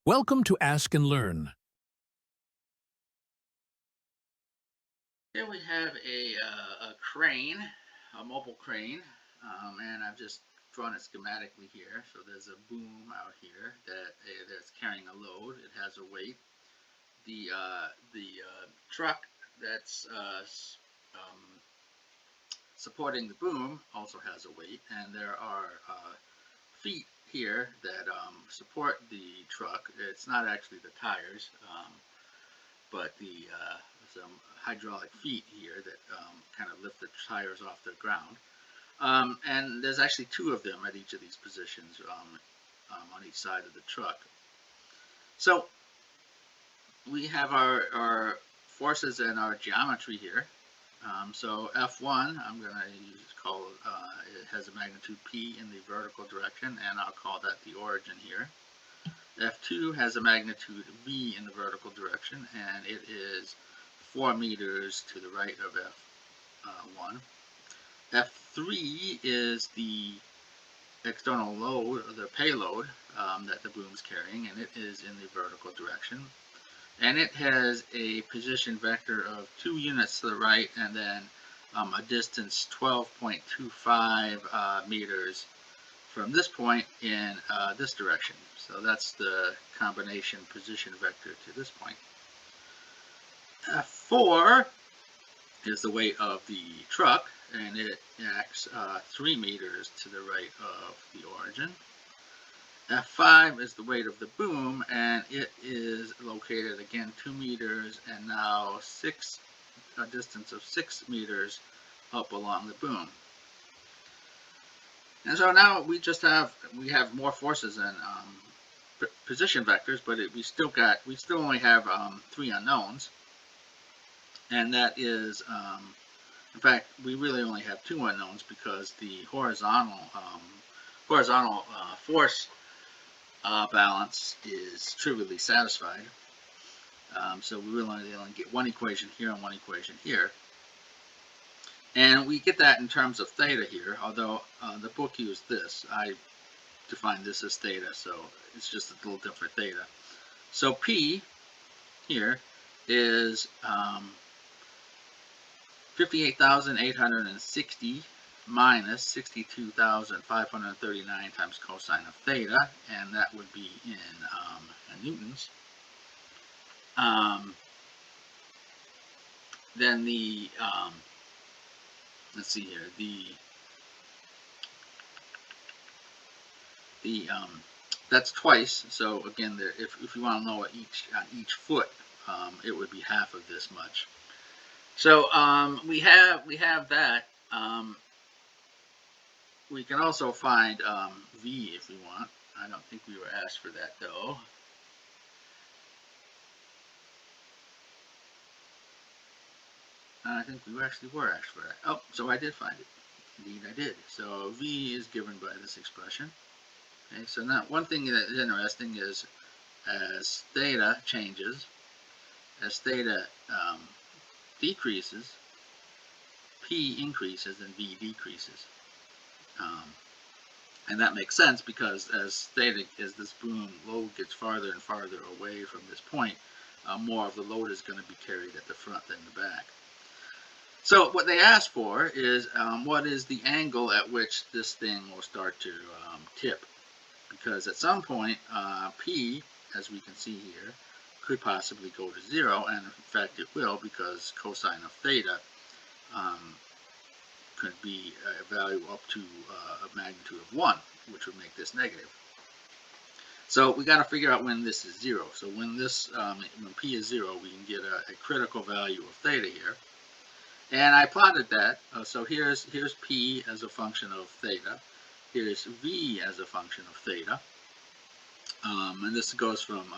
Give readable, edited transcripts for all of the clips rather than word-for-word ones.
Welcome to Ask and Learn. Here we have a crane, a mobile crane, and I've just drawn it schematically here. So there's a boom out here that's carrying a load. It has a weight. The truck that's supporting the boom also has a weight, and there are feet here that support the truck. It's not actually the tires, but some hydraulic feet here that kind of lift the tires off the ground. And there's actually two of them at each of these positions on each side of the truck. So we have our forces and our geometry here. So F1, I'm going to call it has a magnitude P in the vertical direction, and I'll call that the origin here. F2 has a magnitude V in the vertical direction, and it is 4 meters to the right of F1. F3 is the external load, or the payload that the boom is carrying, and it is in the vertical direction. And it has a position vector of 2 units to the right, and then a distance 12.25 meters from this point in this direction. So that's the combination position vector to this point. F4 is the weight of the truck, and it acts 3 meters to the right of the origin. F5 is the weight of the boom, and it is located again 2 meters and now a distance of 6 meters up along the boom. And so now we have more forces and position vectors, but we still only have 3 unknowns, and that is in fact we really only have 2 unknowns because the horizontal force balance is trivially satisfied. So we really only get one equation here and one equation here. And we get that in terms of theta here, although the book used this. I define this as theta, so it's just a little different theta. So P here is 58,860 minus 62,539 times cosine of theta, and that would be in newtons. Then let's see here, that's twice. So again, if you want to know on each foot, it would be half of this much. So we have that. We can also find V if we want. I don't think we were asked for that though. I think we actually were asked for that. Oh, so I did find it. Indeed, I did. So V is given by this expression. Okay, so now one thing that is interesting is as theta changes, as theta decreases, P increases and V decreases. And that makes sense because as this boom load gets farther and farther away from this point, more of the load is going to be carried at the front than the back. So what they ask for is what is the angle at which this thing will start to tip? Because at some point, P, as we can see here, could possibly go to 0, and in fact it will, because cosine of theta could be a value up to a magnitude of 1, which would make this negative. So we got to figure out when this is 0. So when P is 0, we can get a critical value of theta here. And I plotted that. So here's P as a function of theta. Here's V as a function of theta. And this goes from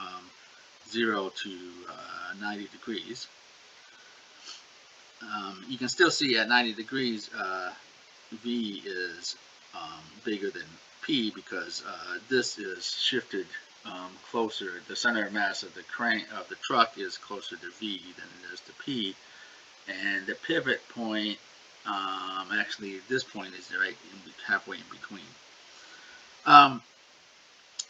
0 to 90 degrees. You can still see at 90 degrees V is bigger than P because this is shifted closer. The center of mass of the truck is closer to V than it is to P. And the pivot point, actually this point is right halfway in between.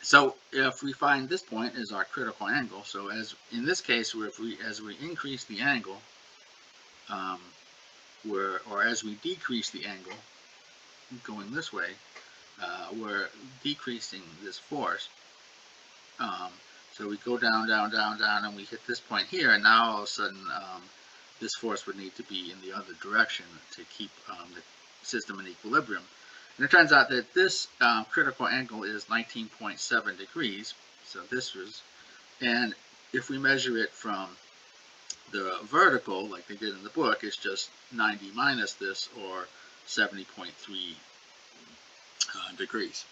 So if we find this point is our critical angle, so as in this case, where as we increase the angle, or as we decrease the angle going this way, we're decreasing this force. So we go down, down, down, down, and we hit this point here, and now all of a sudden this force would need to be in the other direction to keep the system in equilibrium. And it turns out that this critical angle is 19.7 degrees. So this was, and if we measure it from the vertical, like they did in the book, it's just 90 minus this, or 70.3 degrees.